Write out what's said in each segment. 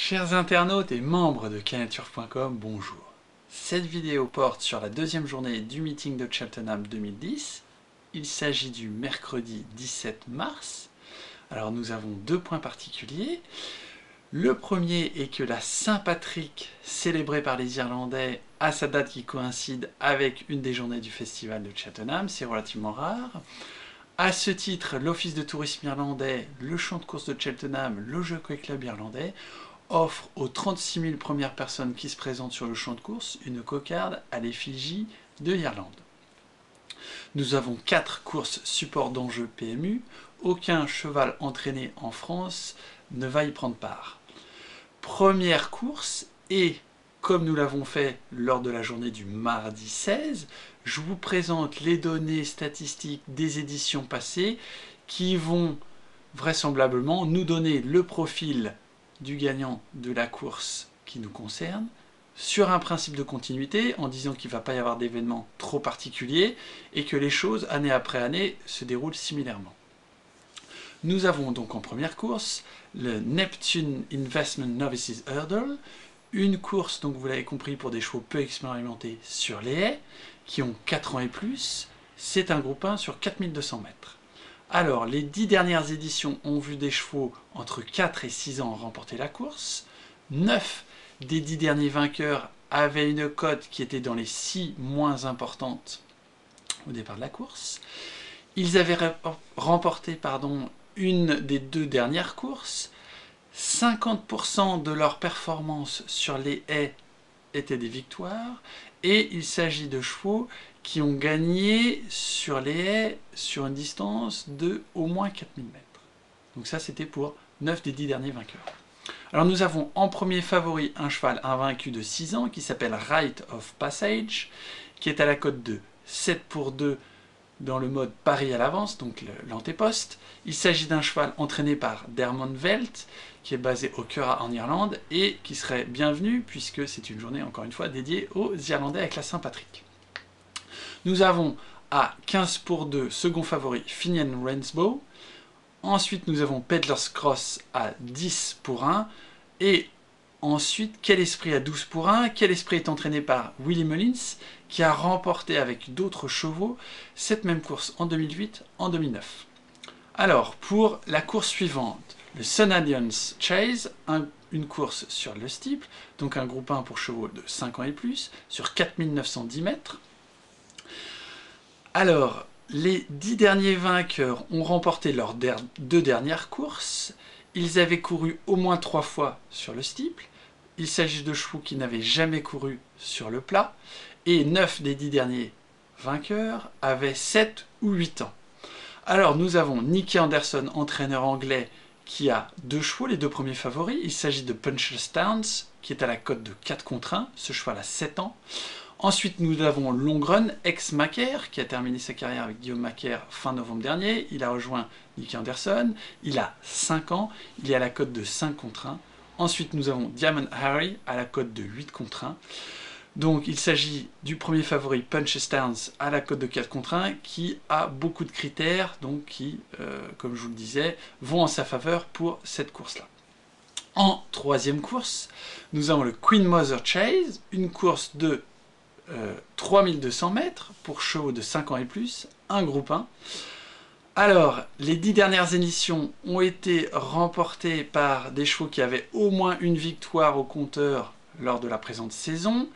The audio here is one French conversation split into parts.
Chers internautes et membres de Cannature.com, bonjour. Cette vidéo porte sur la deuxième journée du meeting de Cheltenham 2010. Il s'agit du mercredi 17 mars. Alors nous avons deux points particuliers. Le premier est que la Saint-Patrick, célébrée par les Irlandais, a sa date qui coïncide avec une des journées du festival de Cheltenham, c'est relativement rare. À ce titre, l'Office de tourisme irlandais, le champ de course de Cheltenham, le Jockey Club irlandais offre aux 36 000 premières personnes qui se présentent sur le champ de course une cocarde à l'effigie de l'Irlande. Nous avons 4 courses support d'enjeu PMU. Aucun cheval entraîné en France ne va y prendre part. Première course, et comme nous l'avons fait lors de la journée du mardi 16, je vous présente les données statistiques des éditions passées qui vont vraisemblablement nous donner le profil du gagnant de la course qui nous concerne, sur un principe de continuité, en disant qu'il ne va pas y avoir d'événements trop particuliers et que les choses, année après année, se déroulent similairement. Nous avons donc en première course le Neptune Investment Novices Hurdle, une course, donc vous l'avez compris, pour des chevaux peu expérimentés sur les haies, qui ont 4 ans et plus. C'est un groupe 1 sur 4200 mètres. Alors, les 10 dernières éditions ont vu des chevaux entre 4 et 6 ans remporter la course. 9 des 10 derniers vainqueurs avaient une cote qui était dans les 6 moins importantes au départ de la course. Ils avaient remporté une des 2 dernières courses. 50% de leur performance sur les haies étaient des victoires. Et il s'agit de chevaux qui ont gagné sur les haies sur une distance de au moins 4000 mètres. Donc ça, c'était pour 9 des 10 derniers vainqueurs. Alors nous avons en premier favori un cheval invaincu de 6 ans qui s'appelle Rite of Passage, qui est à la cote de 7 pour 2 dans le mode pari à l'avance, donc l'antéposte. Il s'agit d'un cheval entraîné par Dermot Welt, qui est basé au Curragh en Irlande, et qui serait bienvenu, puisque c'est une journée, encore une fois, dédiée aux Irlandais avec la Saint-Patrick. Nous avons à 15 pour 2, second favori, Finian Rainsbow. Ensuite, nous avons Peddler's Cross à 10 pour 1. Et ensuite, Quel Esprit à 12 pour 1. Quel Esprit est entraîné par Willie Mullins, qui a remporté avec d'autres chevaux cette même course en 2008, en 2009. Alors, pour la course suivante, le Sun Alliance Chase, une course sur le steeple, donc un groupe 1 pour chevaux de 5 ans et plus, sur 4910 mètres. Alors, les 10 derniers vainqueurs ont remporté leurs 2 dernières courses. Ils avaient couru au moins 3 fois sur le steeple. Il s'agit de chevaux qui n'avaient jamais couru sur le plat. Et 9 des 10 derniers vainqueurs avaient 7 ou 8 ans. Alors, nous avons Nicky Anderson, entraîneur anglais, qui a 2 chevaux, les 2 premiers favoris. Il s'agit de Puncher's Downs, qui est à la cote de 4 contre 1. Ce cheval a 7 ans. Ensuite, nous avons Long Run, ex-Macaire, qui a terminé sa carrière avec Guillaume Macaire fin novembre dernier. Il a rejoint Nicky Anderson. Il a 5 ans. Il est à la cote de 5 contre 1. Ensuite, nous avons Diamond Harry, à la cote de 8 contre 1. Donc, il s'agit du premier favori, Puncher's Downs, à la cote de 4 contre 1, qui a beaucoup de critères, donc qui, comme je vous le disais, vont en sa faveur pour cette course-là. En troisième course, nous avons le Queen Mother Chase, une course de 3200 mètres pour chevaux de 5 ans et plus, un groupe 1. Alors, les 10 dernières éditions ont été remportées par des chevaux qui avaient au moins une victoire au compteur lors de la présente saison,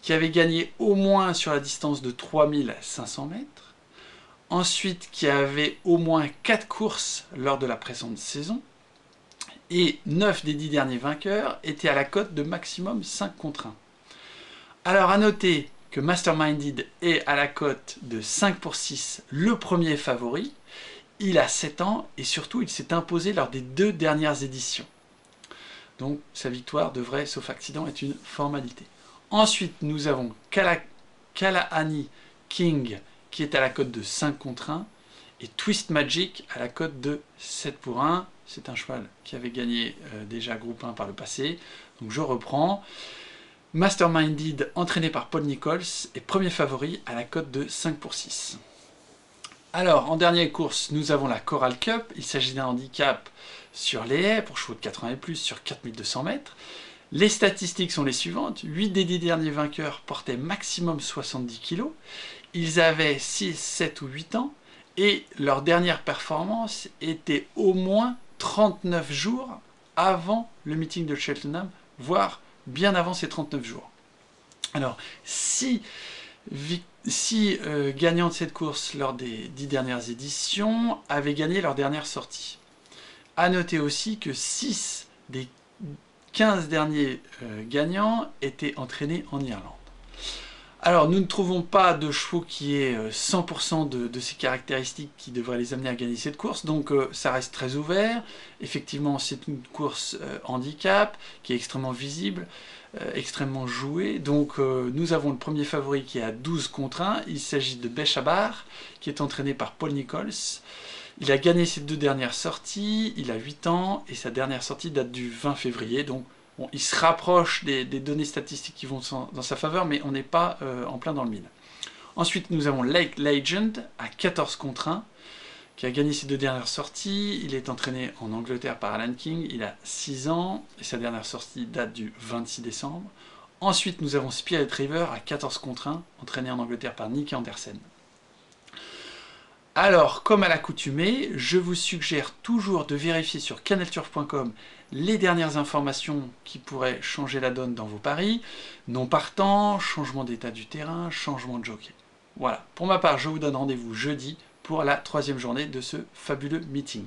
qui avaient gagné au moins sur la distance de 3500 mètres, ensuite qui avaient au moins 4 courses lors de la présente saison, et 9 des 10 derniers vainqueurs étaient à la cote de maximum 5 contre 1. Alors à noter que Masterminded est à la cote de 5 pour 6, le premier favori. Il a 7 ans et surtout il s'est imposé lors des 2 dernières éditions. Donc sa victoire devrait, sauf accident, être une formalité. Ensuite nous avons Kalahani King qui est à la cote de 5 contre 1 et Twist Magic à la cote de 7 pour 1. C'est un cheval qui avait gagné déjà groupe 1 par le passé. Donc je reprends. Masterminded, entraîné par Paul Nichols, est premier favori à la cote de 5 pour 6. Alors, en dernière course, nous avons la Coral Cup. Il s'agit d'un handicap sur les haies pour chevaux de 80 et plus sur 4200 mètres. Les statistiques sont les suivantes. 8 des 10 derniers vainqueurs portaient maximum 70 kg. Ils avaient 6, 7 ou 8 ans. Et leur dernière performance était au moins 39 jours avant le meeting de Cheltenham, voire bien avant ces 39 jours. Alors, si gagnants de cette course lors des 10 dernières éditions avaient gagné leur dernière sortie. A noter aussi que 6 des 15 derniers gagnants étaient entraînés en Irlande. Alors, nous ne trouvons pas de chevaux qui aient 100% de ces caractéristiques qui devraient les amener à gagner cette course, donc ça reste très ouvert. Effectivement, c'est une course handicap qui est extrêmement visible, extrêmement jouée. Donc, nous avons le premier favori qui est à 12 contre 1. Il s'agit de Beshabar, qui est entraîné par Paul Nichols. Il a gagné ses 2 dernières sorties, il a 8 ans, et sa dernière sortie date du 20 février, donc bon, il se rapproche des données statistiques qui vont dans sa faveur, mais on n'est pas en plein dans le mille. Ensuite, nous avons Lake Legend à 14 contre 1, qui a gagné ses 2 dernières sorties. Il est entraîné en Angleterre par Alan King, il a 6 ans, et sa dernière sortie date du 26 décembre. Ensuite, nous avons Spirit River à 14 contre 1, entraîné en Angleterre par Nick Andersen. Alors, comme à l'accoutumée, je vous suggère toujours de vérifier sur canalturf.com les dernières informations qui pourraient changer la donne dans vos paris. Non partant, changement d'état du terrain, changement de jockey. Voilà, pour ma part, je vous donne rendez-vous jeudi pour la 3e journée de ce fabuleux meeting.